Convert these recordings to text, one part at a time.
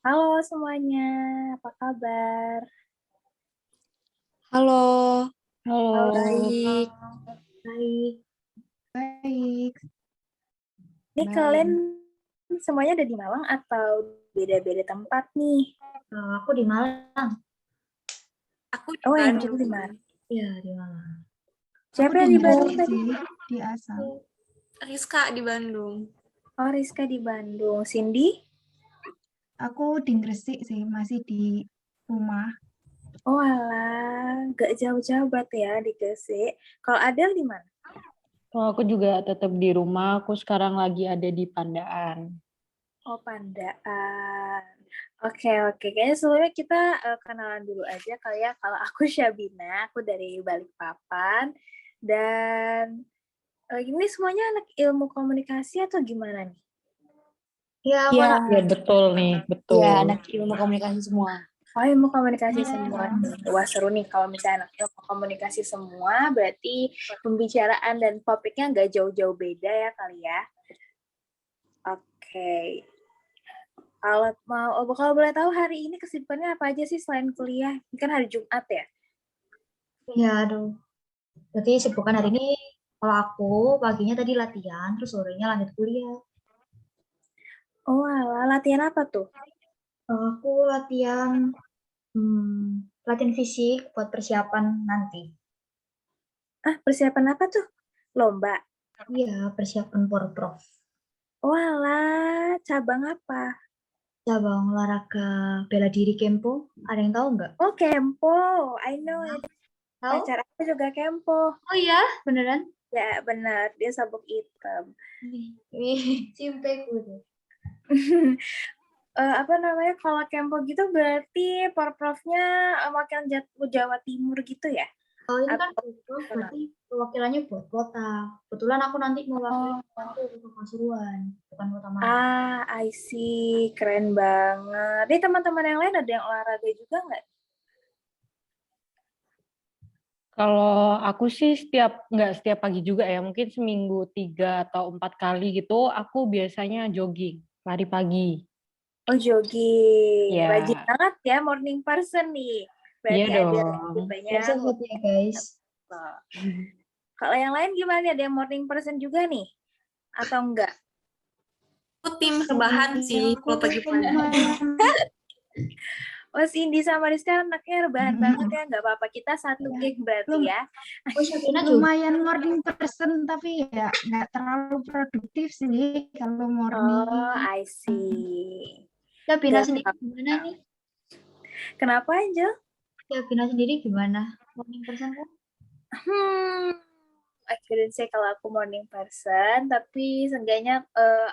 Halo semuanya, apa kabar? Halo, Halo, baik. baik. Baik, Ini baik. kalian semuanya ada di Malang atau beda-beda tempat nih? Aku di Malang. Aku di Oh, yang Bandung. di Malang. Iya, di Malang. Siapa Aku yang di Bandung Gresik tadi? sih, di Asam. Rizka di Bandung. Oh, Rizka di Bandung. Cindy? Aku di Gresik sih, masih di rumah. Oh, alah, gak jauh-jauh berarti ya di Gresik. Kalau Adel di mana? Oh, aku juga tetap di rumah. Aku sekarang lagi ada di Pandaan. Oh, Pandaan. Oke. Kayaknya sebelumnya kita kenalan dulu aja kali ya. Kalau aku Syabina, aku dari Balikpapan. Dan ini semuanya anak ilmu komunikasi atau gimana nih? Iya, aku Iya. anak Ya, betul nih, betul. Iya, anak ilmu komunikasi semua. Oh, ilmu komunikasi semua nih. Wah, seru nih kalau misalnya anak ilmu komunikasi semua, berarti pembicaraan dan topiknya nggak jauh-jauh beda ya kali ya. Oke. Kalau boleh tahu hari ini kesibukannya apa aja sih selain kuliah? Ini kan hari Jumat ya? Iya, aduh. Berarti sibukan hari ini, kalau aku paginya tadi latihan, terus sorenya lanjut kuliah. Oh, alah, latihan apa tuh? Aku latihan fisik buat persiapan nanti. Ah, persiapan apa tuh? Lomba? Iya, persiapan Porprov. Oh, alah, cabang apa? Cabang olahraga bela diri Kempo. Ada yang tahu nggak? Oh, Kempo. I know it. Tahu? Pacar aku juga Kempo. Oh iya, beneran? Ya, benar. Dia sabuk hitam. Simpeku deh. Apa namanya, kalau Kempo gitu berarti porprofnya makin Jawa Timur gitu ya? Oh, ini kan Atau Porprov berarti perwakilannya buat kota. Kebetulan aku nanti mewakili Oh. kota Pasuruan, bukan kota Malang. Ah, I see. Keren banget. Nih teman-teman yang lain ada yang olahraga juga nggak? Kalau aku sih nggak setiap pagi juga ya, mungkin seminggu 3 atau 4 kali gitu, aku biasanya jogging, lari pagi. Oh, jogging. Ya. Rajin banget ya, morning person nih. Berarti Iya ada dong. banyak. Sehat ya guys. Kalau yang lain gimana? Ada yang morning person juga nih? Atau enggak? Aku tim rebahan sih kalau pagi-pagi. Oh, Cindy sama Rizka anaknya rebahan banget ya. Nggak apa-apa, kita satu geng berarti ya. Oh, Syabina juga. Lumayan morning person, tapi ya nggak terlalu produktif sih kalau morning. Oh, I see. Syabina Nggak sendiri apa-apa. gimana nih? Kenapa, Angel? Syabina sendiri gimana? Morning person kan? I couldn't say kalau aku morning person, tapi seenggaknya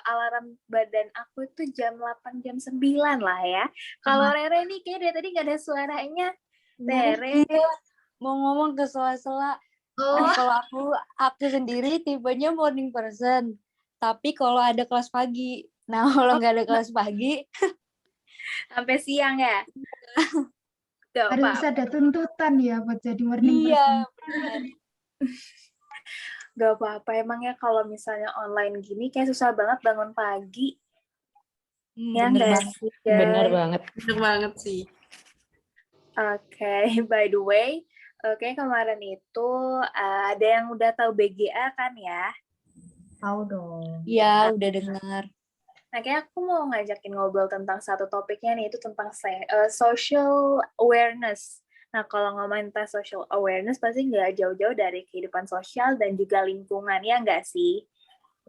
alarm badan aku itu jam 8, jam 9 lah ya. Kalau Rere nih kayak dari tadi nggak ada suaranya. Rere. Mau ngomong ke sela-sela. Oh, Kalau aku sendiri tipenya morning person. Tapi kalau ada kelas pagi. Nah, kalau nggak ada kelas pagi, Sampai siang ya? Gak Harus apa-apa. ada tuntutan ya buat jadi morning iya, person. benar. Gak apa-apa. Emangnya kalau misalnya online gini kayak susah banget bangun pagi. Ya Bener nggak banget. sih, guys? Bener banget. Bener banget sih. Oke, by the way, kemarin itu ada yang udah tahu BGA kan ya? tahu dong. Iya, udah dengar. Nah, kayak aku mau ngajakin ngobrol tentang satu topiknya nih, itu tentang social awareness. Nah, kalau ngomongin tentang social awareness, pasti nggak jauh-jauh dari kehidupan sosial dan juga lingkungan, ya nggak sih?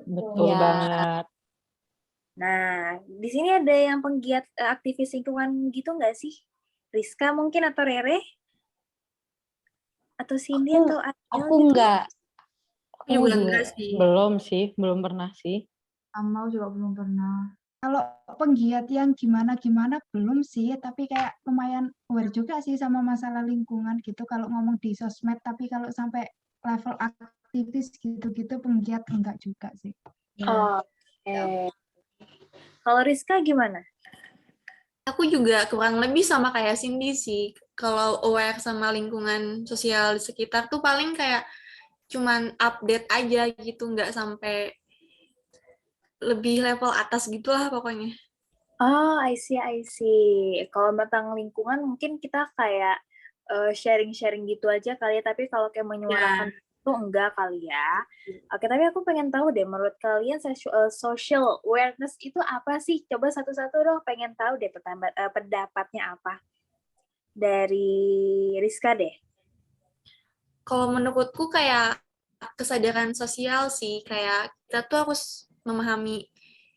Betul Ya. banget. Nah, di sini ada yang penggiat aktivis lingkungan gitu nggak sih? Rizka mungkin atau Rere? Atau Cindy atau Adel Aku gitu? enggak. Aku juga juga enggak sih. belum pernah sih. Amal juga belum pernah. Kalau penggiat yang gimana-gimana belum sih, tapi kayak lumayan aware juga sih sama masalah lingkungan gitu kalau ngomong di sosmed, tapi kalau sampai level aktivis gitu-gitu penggiat enggak juga sih. Oke. Kalau Rizka gimana? Aku juga kurang lebih sama kayak Cindy sih. Kalau aware sama lingkungan sosial di sekitar tuh paling kayak cuman update aja gitu, nggak sampai lebih level atas gitulah pokoknya. Oh, I see, I see. Kalau tentang lingkungan mungkin kita kayak sharing-sharing gitu aja kali ya, tapi kalau kayak menyuarakan itu enggak kali ya. Oke, tapi aku pengen tahu deh, menurut kalian social awareness itu apa sih? Coba satu-satu dong, pengen tahu deh pendapatnya apa. Dari Rizka deh. Kalau menurutku kayak kesadaran sosial sih, kayak kita tuh harus memahami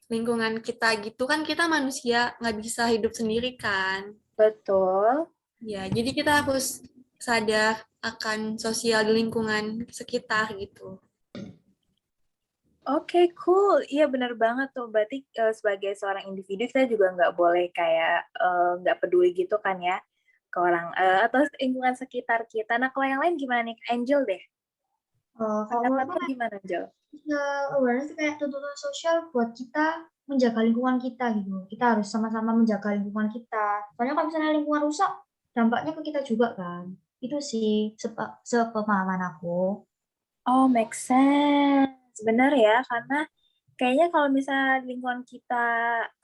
lingkungan kita gitu kan, kita manusia nggak bisa hidup sendiri kan. Betul. Ya, jadi kita harus sadar akan sosial di lingkungan sekitar gitu. Oke, cool. Iya benar banget tuh. Berarti sebagai seorang individu kita juga nggak boleh kayak nggak peduli gitu kan ya ke orang atau lingkungan sekitar kita. Nah, kalau yang lain gimana nih? Angel deh. Kalau menurutku Pendapatnya gimana, Angel? awareness kayak tuntutan sosial buat kita menjaga lingkungan kita gitu. Kita harus sama-sama menjaga lingkungan kita. Soalnya kalau misalnya lingkungan rusak, dampaknya ke kita juga kan. Itu sih sepemahaman aku. Oh, make sense. Benar ya, karena kayaknya kalau misalnya lingkungan kita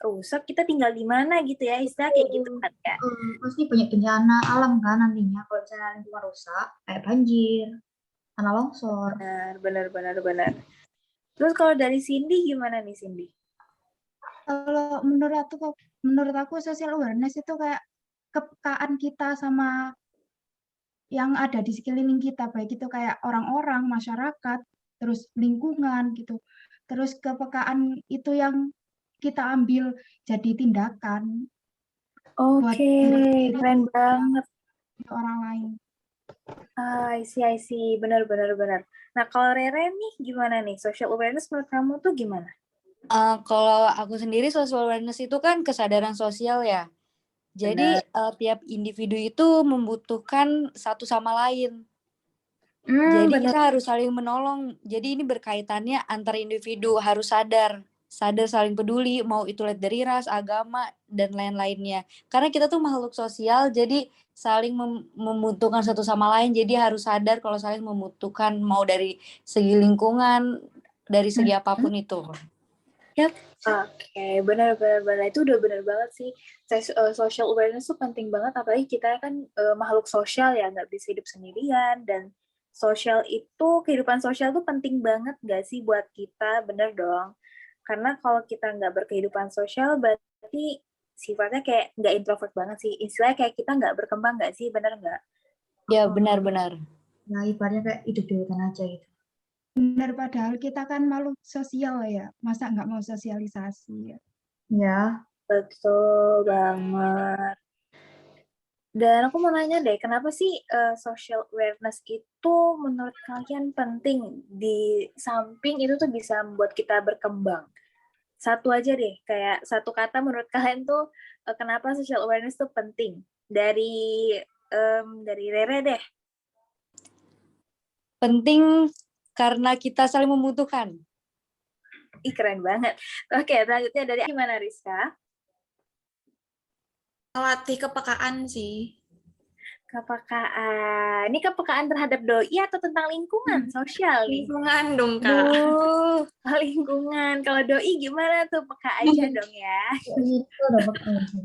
rusak, kita tinggal di mana gitu ya, istilah kayak gitu kan ya. Pasti banyak bencana alam kan nantinya kalau misalnya lingkungan rusak, kayak banjir, tanah longsor. Benar. Terus kalau dari Cindy gimana nih, Cindy? Kalau menurut aku social awareness itu kayak kepekaan kita sama yang ada di sekeliling kita, baik itu kayak orang-orang, masyarakat, terus lingkungan gitu. Terus kepekaan itu yang kita ambil jadi tindakan buat Oke, diri sendiri keren banget. ke orang lain. I see. Benar. Nah, kalau Rere nih gimana nih? Social awareness menurut kamu tuh gimana? Kalau aku sendiri social awareness itu kan kesadaran sosial ya. Jadi tiap individu itu membutuhkan satu sama lain. Jadi Benar. kita harus saling menolong. Jadi ini berkaitannya antar individu harus sadar saling peduli, mau itu lihat dari ras, agama dan lain-lainnya. Karena kita tuh makhluk sosial, jadi saling membutuhkan satu sama lain. Jadi harus sadar kalau saling membutuhkan mau dari segi lingkungan, dari segi apapun itu. Oke, benar. Itu udah benar banget sih. Social awareness tuh penting banget, apalagi kita kan makhluk sosial ya, nggak bisa hidup sendirian. Dan kehidupan sosial tuh penting banget nggak sih buat kita, bener dong. Karena kalau kita nggak berkehidupan sosial, berarti sifatnya kayak nggak introvert banget sih. Istilahnya kayak kita nggak berkembang nggak sih, bener nggak? Ya benar-benar. Nah, ibaratnya kayak hidup di hutan aja gitu. Benar, padahal kita kan makhluk sosial ya. Masa nggak mau sosialisasi ya? Ya, Betul banget. Dan aku mau nanya deh, kenapa sih social awareness itu menurut kalian penting? Di samping itu tuh bisa membuat kita berkembang. Satu aja deh, kayak satu kata menurut kalian tuh kenapa social awareness tuh penting? Dari Rere deh. Penting karena kita saling membutuhkan. Ih, keren banget. Oke, selanjutnya dari gimana, Rizka? Melatih kepekaan sih. Kepekaan. Ini kepekaan terhadap doi atau tentang lingkungan sosial nih? Lingkungan dong, Kak. Lingkungan. Kalau doi gimana tuh? Peka aja dong ya. itu dapat aja.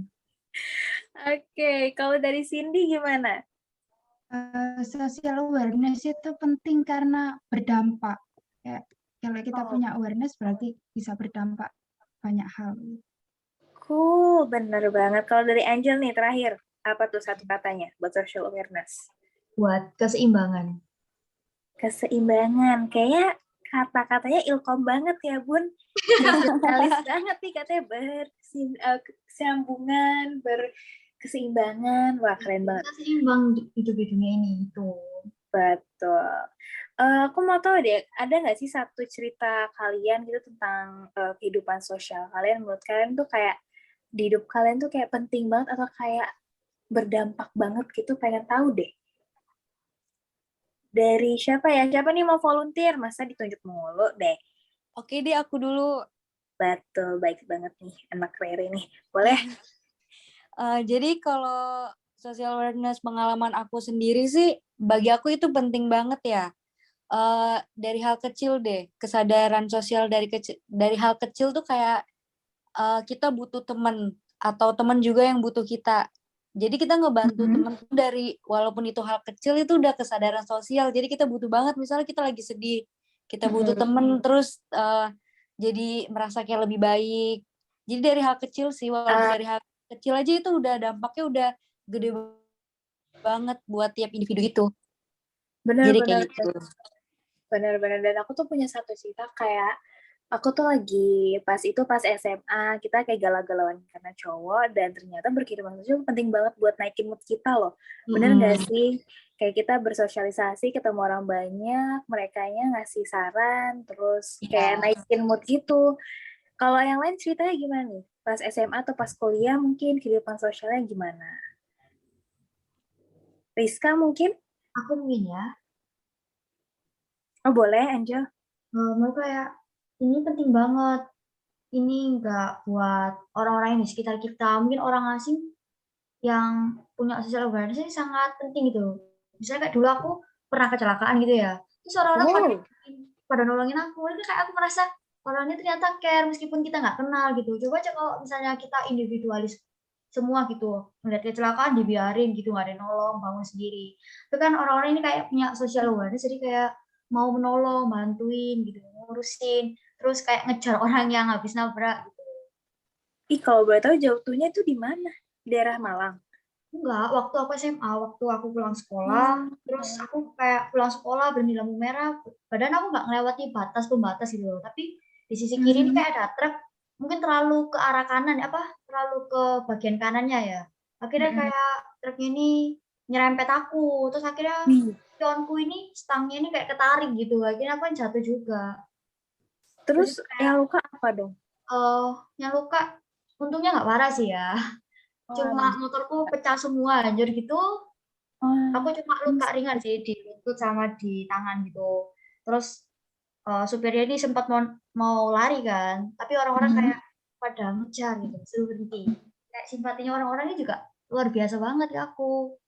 Oke, kalau dari Cindy gimana? Social awareness itu penting karena berdampak. Kayak kalau kita punya awareness berarti bisa berdampak banyak hal. Cool, bener banget. Kalau dari Angel nih terakhir, apa tuh satu katanya buat social awareness? Buat keseimbangan. Keseimbangan. Kayaknya kata-katanya ilkom banget ya, Bun. Jurnalis banget nih katanya bersambungan, berkeseimbangan. Wah, keren banget. Kita seimbang hidup di dunia ini itu. Betul. Aku mau tahu deh, ada nggak sih satu cerita kalian gitu tentang kehidupan sosial kalian? Menurut kalian tuh kayak di hidup kalian tuh kayak penting banget atau kayak berdampak banget gitu? Pengen tahu deh. Dari siapa ya? Siapa nih mau volunteer? Masa ditunjuk mulu deh. Oke deh, aku dulu. Betul, baik banget nih anak Rere nih. Boleh? Jadi kalau social awareness pengalaman aku sendiri sih, bagi aku itu penting banget ya. Dari hal kecil deh, kesadaran sosial dari hal kecil tuh kayak kita butuh teman atau teman juga yang butuh kita. Jadi kita ngebantu teman dari walaupun itu hal kecil itu udah kesadaran sosial. Jadi kita butuh banget misalnya kita lagi sedih, kita butuh teman terus jadi merasa kayak lebih baik. Jadi dari hal kecil sih, walaupun dari hal kecil aja itu udah dampaknya udah gede banget buat tiap individu itu. Jadi kayak gitu. Bener-bener. Dan aku tuh punya satu cerita kayak aku tuh lagi pas SMA kita kayak galau-galauan karena cowok dan ternyata berkiriman sosial penting banget buat naikin mood kita loh. Bener nggak sih? Kayak kita bersosialisasi, ketemu orang banyak, merekanya ngasih saran, terus kayak naikin mood gitu. Kalau yang lain ceritanya gimana nih? Pas SMA atau pas kuliah mungkin kehidupan sosialnya gimana? Rizka mungkin? Aku mungkin ya, Oh boleh, Angel. menurut kayak ini penting banget. Ini nggak buat orang-orang yang di sekitar kita, mungkin orang asing yang punya social awareness ini sangat penting gitu. Misalnya kayak dulu aku pernah kecelakaan gitu ya, terus orang-orang pada nolongin aku, itu kayak aku merasa orangnya ternyata care meskipun kita nggak kenal gitu. Coba aja kalau misalnya kita individualis semua gitu, melihat kecelakaan dibiarin gitu, nggak ada yang nolong, bangun sendiri. Itu kan orang-orang ini kayak punya social awareness, jadi kayak mau menolong, bantuin gitu, ngurusin, terus kayak ngejar orang yang habis nabrak gitu. Ih, kalau boleh tahu jatuhnya itu di mana? Di daerah Malang. Enggak, waktu aku SMA, waktu aku pulang sekolah, terus aku kayak pulang sekolah berhenti lampu merah, badan aku nggak ngelewati batas pembatas gitu loh, tapi di sisi kiri ini kayak ada truk, mungkin terlalu ke arah kanan, terlalu ke bagian kanannya ya. Akhirnya kayak truknya ini nyerempet aku, terus akhirnya pionku ini, stangnya ini kayak ketarik gitu, akhirnya aku kan jatuh juga. Terus yang luka apa dong? Yang luka, untungnya nggak parah sih ya. Cuma motorku pecah semua, hancur gitu. Aku cuma luka ringan sih di lutut sama di tangan gitu. Terus supirnya ini sempat mau lari kan, tapi orang-orang kayak pada ngejar gitu, suruh berhenti. Kayak simpatinya orang-orang ini juga luar biasa banget ke aku.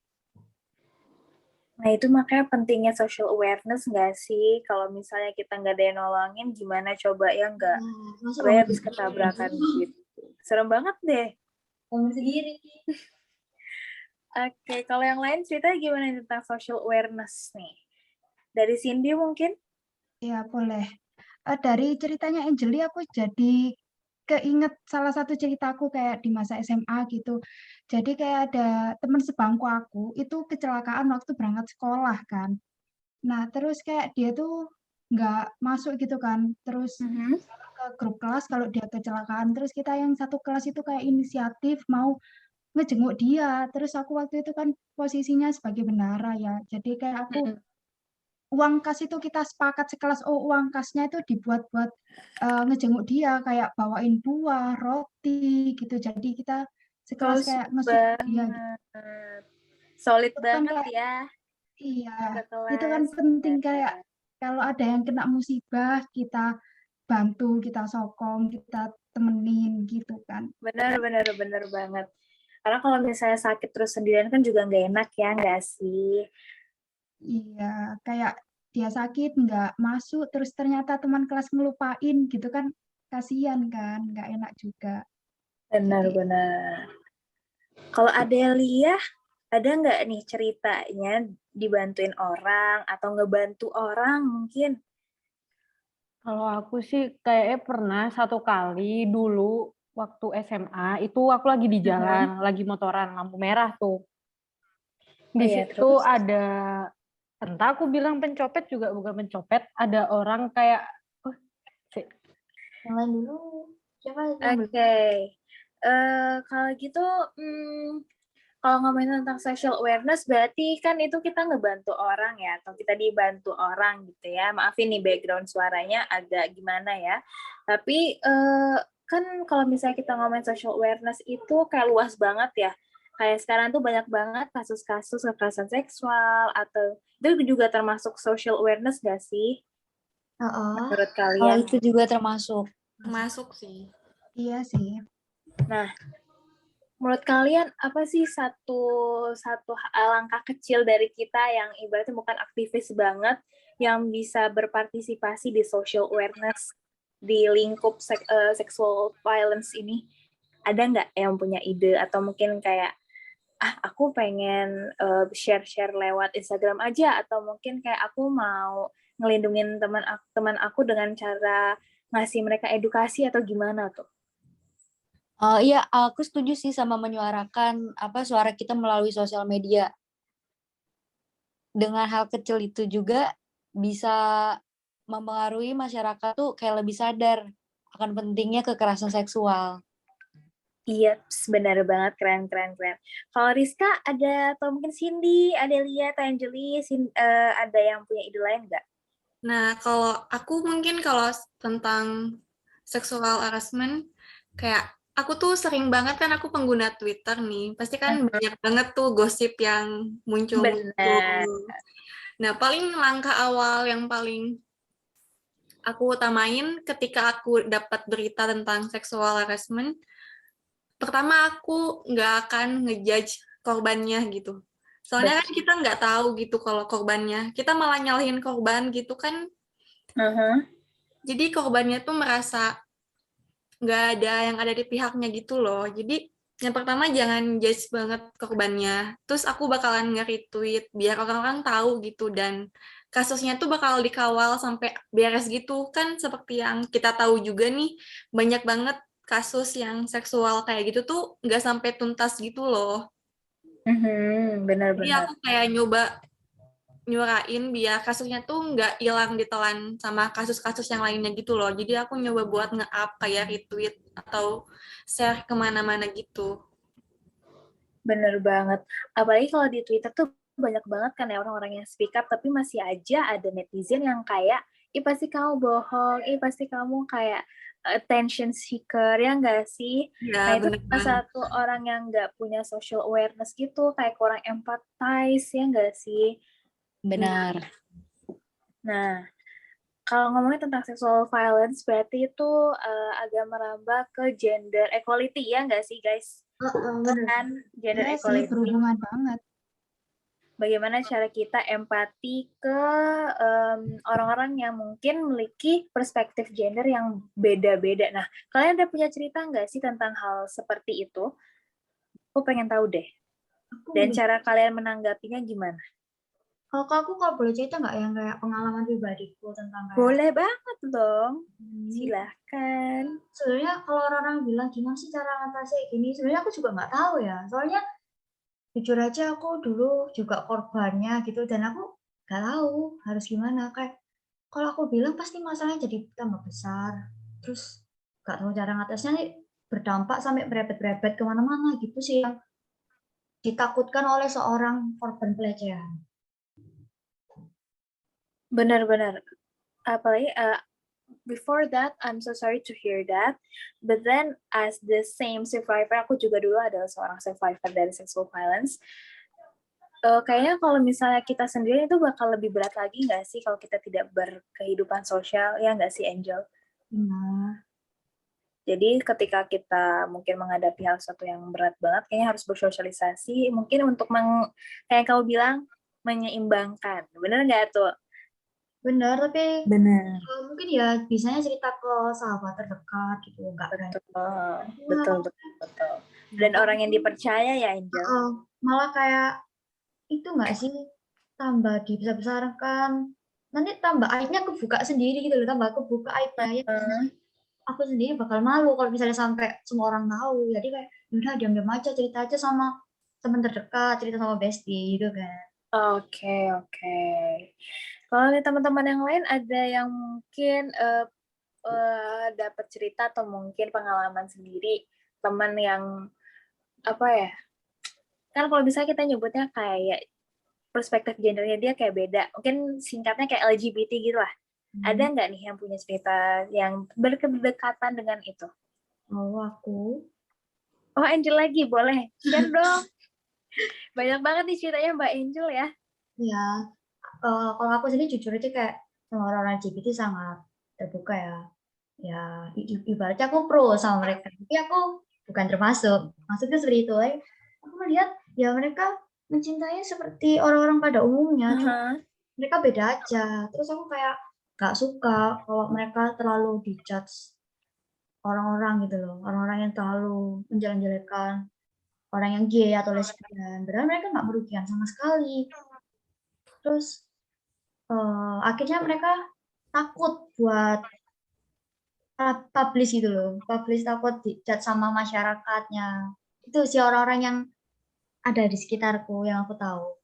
Nah, itu makanya pentingnya social awareness nggak sih? Kalau misalnya kita nggak ada yang nolongin, gimana coba ya nggak? Sampai habis ketabrakan gitu. Serem banget deh. Ngomong sendiri. Oke, kalau yang lain ceritanya gimana tentang social awareness nih? Dari Cindy mungkin? Ya, boleh. Dari ceritanya Angeli aku jadi keinget salah satu ceritaku kayak di masa SMA gitu. Jadi kayak ada teman sebangku aku itu kecelakaan waktu berangkat sekolah kan. Nah, terus kayak dia tuh nggak masuk gitu kan. Terus ke grup kelas kalau dia kecelakaan. Terus kita yang satu kelas itu kayak inisiatif mau ngejenguk dia. Terus aku waktu itu kan posisinya sebagai bendara ya. Jadi kayak aku uang kas itu kita sepakat sekelas, oh uang kasnya itu dibuat buat ngejenguk dia, kayak bawain buah, roti gitu. Jadi kita sekelas kayak nge-support dia gitu. Solid Itu kan banget kayak, ya. iya, Sekelas. itu kan penting kayak kalau ada yang kena musibah, kita bantu, kita sokong, kita temenin gitu kan. Bener banget. Karena kalau misalnya sakit terus sendirian kan juga nggak enak ya, nggak sih? Iya, kayak dia sakit nggak masuk, terus ternyata teman kelas ngelupain gitu kan, kasihan kan, nggak enak juga. Jadi Benar. Kalau Adelia, ada nggak nih ceritanya dibantuin orang atau ngebantu orang mungkin? Kalau aku sih kayaknya pernah satu kali dulu waktu SMA itu aku lagi di jalan, lagi motoran lampu merah tuh. Di situ Terus? ada, entah aku bilang pencopet juga bukan pencopet, ada orang kayak, Yang lain dulu. Siapa yang belum? Oke. Kalau gitu, kalau ngomongin tentang social awareness, berarti kan itu kita ngebantu orang ya, atau kita dibantu orang gitu ya. Maafin nih background suaranya agak gimana ya. Tapi kan kalau misalnya kita ngomongin social awareness itu kayak luas banget ya. Kayak sekarang tuh banyak banget kasus-kasus kekerasan seksual, atau itu juga termasuk social awareness gak sih? Menurut Oh, kalian? itu juga termasuk. Masuk sih. iya sih. Nah, menurut kalian apa sih satu langkah kecil dari kita yang ibaratnya bukan aktivis banget yang bisa berpartisipasi di social awareness? di lingkup sexual violence ini? Ada nggak yang punya ide atau mungkin kayak aku pengen share-share lewat Instagram aja, atau mungkin kayak aku mau ngelindungin teman aku dengan cara ngasih mereka edukasi atau gimana tuh? Iya, aku setuju sih sama menyuarakan suara kita melalui sosial media. Dengan hal kecil itu juga bisa mempengaruhi masyarakat tuh kayak lebih sadar akan pentingnya kekerasan seksual. Iya, benar banget, keren. Kalau Rizka ada, atau mungkin Cindy, Adelia, Tanjeli, ada yang punya ide lain nggak? Nah, kalau aku mungkin kalau tentang sexual harassment, kayak aku tuh sering banget kan aku pengguna Twitter nih, pasti kan banyak banget tuh gosip yang muncul. Benar. Nah, paling langkah awal yang paling aku utamain ketika aku dapat berita tentang sexual harassment, pertama aku nggak akan ngejudge korbannya gitu. Soalnya kan kita nggak tahu gitu kalau korbannya. Kita malah nyalahin korban gitu kan. Jadi korbannya tuh merasa nggak ada yang ada di pihaknya gitu loh. Jadi yang pertama jangan judge banget korbannya. Terus aku bakalan nge-retweet biar orang-orang tahu gitu, dan kasusnya tuh bakal dikawal sampai beres gitu. Kan seperti yang kita tahu juga nih, banyak banget kasus yang seksual kayak gitu tuh nggak sampai tuntas gitu loh. Jadi Benar-benar. aku kayak nyoba nyuarain biar kasusnya tuh nggak hilang ditelan sama kasus-kasus yang lainnya gitu loh. Jadi aku nyoba buat nge-up kayak retweet atau share kemana-mana gitu. Bener banget. Apalagi kalau di Twitter tuh banyak banget kan ya orang-orang yang speak up, tapi masih aja ada netizen yang kayak, ih pasti kamu bohong, ih pasti kamu kayak attention seeker, ya nggak sih? Nah Ya, itu bener salah banget. satu orang yang nggak punya social awareness gitu, kayak kurang empathize, ya nggak sih? Benar. Nah, kalau ngomongin tentang sexual violence, berarti itu agak merambah ke gender equality, ya nggak sih guys? Bener. Kan gender Iya sih, equality. berhubungan banget. Bagaimana cara kita empati ke orang-orang yang mungkin memiliki perspektif gender yang beda-beda. Nah, kalian ada punya cerita nggak sih tentang hal seperti itu? Aku pengen tahu deh. Dan cara kalian menanggapinya gimana? Kalau aku boleh cerita nggak yang kayak pengalaman pribadiku tentang kayak Boleh banget dong. Silahkan. sebenarnya kalau orang-orang bilang gimana sih cara ngatasi kayak gini, sebenarnya aku juga nggak tahu ya. Soalnya jujur aja aku dulu juga korbannya gitu, dan aku nggak tahu harus gimana. Kayak kalau aku bilang pasti masalahnya jadi tambah besar. Terus nggak tahu cara ngatasnya nih, berdampak sampai berebet-berebet kemana-mana gitu sih yang ditakutkan oleh seorang korban pelecehan. Benar-benar. Apalagi before that, I'm so sorry to hear that. But then, as the same survivor, aku juga dulu adalah seorang survivor dari sexual violence. Kayaknya kalau misalnya kita sendiri itu bakal lebih berat lagi nggak sih kalau kita tidak berkehidupan sosial, ya nggak sih Angel? Nah, Jadi ketika kita mungkin menghadapi hal sesuatu yang berat banget, kayaknya harus bersosialisasi, mungkin untuk kayak kau bilang, menyeimbangkan. Bener nggak tuh? benar, tapi Benar. mungkin ya bisanya cerita ke sahabat terdekat gitu, nggak berani. Betul. Dan orang yang dipercaya ya Angel. Malah kayak itu nggak sih, tambah dibesar-besarkan, nanti tambah aibnya kebuka sendiri gitu loh, tambah kebuka aibnya ya. Aku sendiri bakal malu kalau misalnya sampai semua orang tahu. Jadi kayak udah diam-diam aja, cerita aja sama teman terdekat, cerita sama bestie gitu kan. Oke. Kalau nih teman-teman yang lain ada yang mungkin dapat cerita atau mungkin pengalaman sendiri, teman yang apa ya? Kan kalau bisa kita nyebutnya kayak perspektif gendernya dia kayak beda. Mungkin singkatnya kayak LGBT gitu lah. Ada nggak nih yang punya cerita yang berdekatan dengan itu? Oh, aku. Oh, Angel lagi, boleh. Share dong. Banyak banget nih ceritanya Mbak Angel ya. Ya, kalau aku sendiri jujur aja kayak sama orang LGBT sangat terbuka ya. Ya, ibaratnya aku pro sama mereka. Tapi aku bukan termasuk. Maksudnya seperti itu. Aku melihat ya mereka mencintai seperti orang-orang pada umumnya. Cuma mereka beda aja. Terus aku kayak nggak suka kalau mereka terlalu dijudge orang-orang gitu loh, orang-orang yang terlalu menjelek-jelekan orang yang gay atau lesbian, padahal mereka nggak merugikan sama sekali. Terus akhirnya mereka takut buat publish gitu loh, publish takut dijudge sama masyarakatnya. Itu sih orang-orang yang ada di sekitarku yang aku tahu.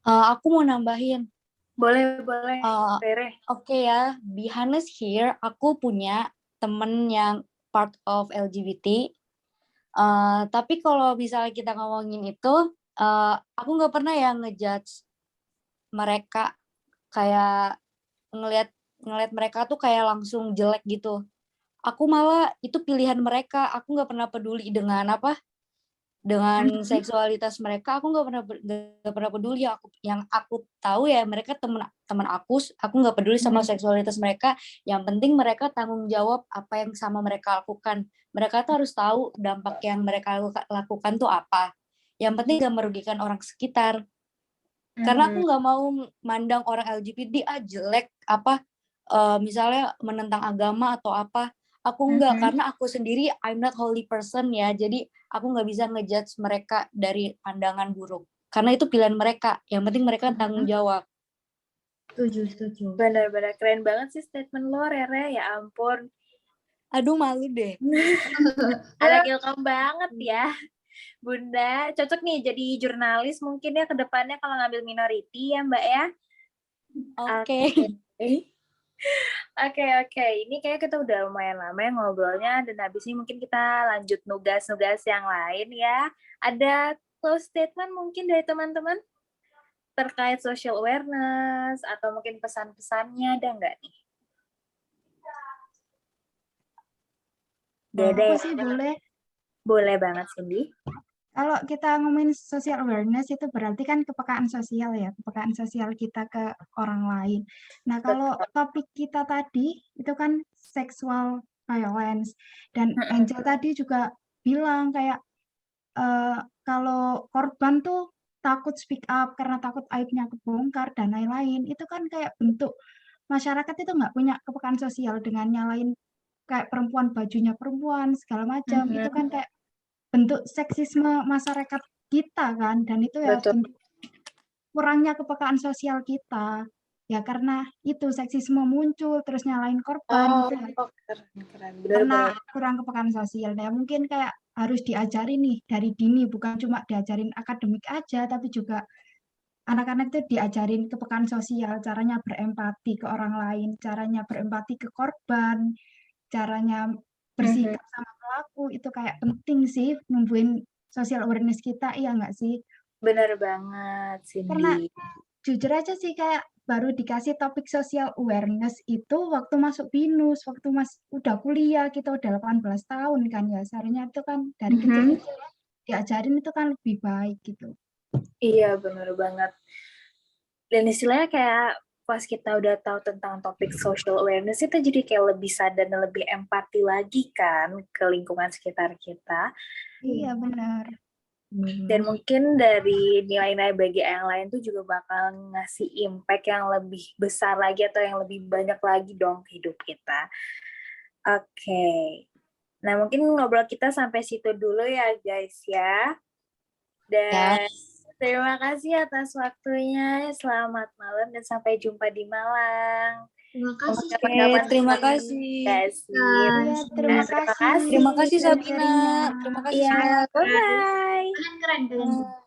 Aku mau nambahin. Boleh, Uh, Rere. Oke ya, be honest here, aku punya temen yang part of LGBT. Tapi kalau misalnya kita ngomongin itu, aku nggak pernah yang ngejudge mereka, kayak ngelihat mereka tuh kayak langsung jelek gitu. Aku malah itu pilihan mereka. Aku nggak pernah peduli dengan dengan seksualitas mereka. Aku nggak pernah peduli. Yang aku tahu ya mereka teman aku nggak peduli sama seksualitas mereka. Yang penting mereka tanggung jawab apa yang sama mereka lakukan. Mereka tuh harus tahu dampak yang mereka lakukan tuh apa. Yang penting gak merugikan orang sekitar. Karena aku nggak mau mandang orang LGBT jelek misalnya menentang agama atau apa. Aku enggak, karena aku sendiri I'm not holy person ya, jadi aku nggak bisa ngejudge mereka dari pandangan buruk, karena itu pilihan mereka. Yang penting mereka tanggung jawab. Setuju. Benar-benar keren banget sih statement lo, Rere. Ya ampun. Aduh, malu deh. Ada ilkom banget ya. Bunda, cocok nih jadi jurnalis mungkin ya ke depannya kalau ngambil minority ya Mbak ya. Oke. Oke. Ini kayak kita udah lumayan lama ya ngobrolnya, dan habis ini mungkin kita lanjut nugas-nugas yang lain ya. Ada close statement mungkin dari teman-teman terkait social awareness atau mungkin pesan-pesannya, ada nggak nih? Aku sih boleh. Boleh banget, Cindy. Kalau kita ngomongin social awareness itu berarti kan kepekaan sosial ya, kepekaan sosial kita ke orang lain. Nah, kalau topik kita tadi itu kan sexual violence, dan Angel tadi juga bilang kayak kalau korban tuh takut speak up karena takut aibnya kebongkar dan lain-lain. Itu kan kayak bentuk masyarakat itu nggak punya kepekaan sosial dengan nyalain kayak perempuan bajunya perempuan segala macam. Itu kan kayak bentuk seksisme masyarakat kita kan, dan itu ya kurangnya kepekaan sosial kita ya, karena itu seksisme muncul terus nyalain korban gitu ya. Keren. Karena kurang kepekaan sosial ya, mungkin kayak harus diajarin nih dari dini, bukan cuma diajarin akademik aja, tapi juga anak-anak itu diajarin kepekaan sosial, caranya berempati ke orang lain, caranya berempati ke korban, caranya bersikap sama pelaku. Itu kayak penting sih numbuhin social awareness kita, iya nggak sih? Bener banget, Cindy. Karena jujur aja sih kayak baru dikasih topik social awareness itu waktu masuk BINUS, waktu udah kuliah, kita udah 18 tahun kan ya. Seharusnya itu kan dari kecil-kecil diajarin itu kan lebih baik gitu. Iya, bener banget. Dan istilahnya kayak pas kita udah tahu tentang topik social awareness, kita jadi kayak lebih sadar dan lebih empati lagi kan ke lingkungan sekitar kita. Iya, benar. Dan mungkin dari nilai-nilai bagi yang lain tuh juga bakal ngasih impact yang lebih besar lagi atau yang lebih banyak lagi dong ke hidup kita. Oke. Nah, mungkin ngobrol kita sampai situ dulu ya guys ya. Dan terima kasih atas waktunya. Selamat malam dan sampai jumpa di Malang. Terima kasih. Terima kasih. Terima kasih. Terima kasih Sabina. Terima kasih. Iya, bye-bye. Keren.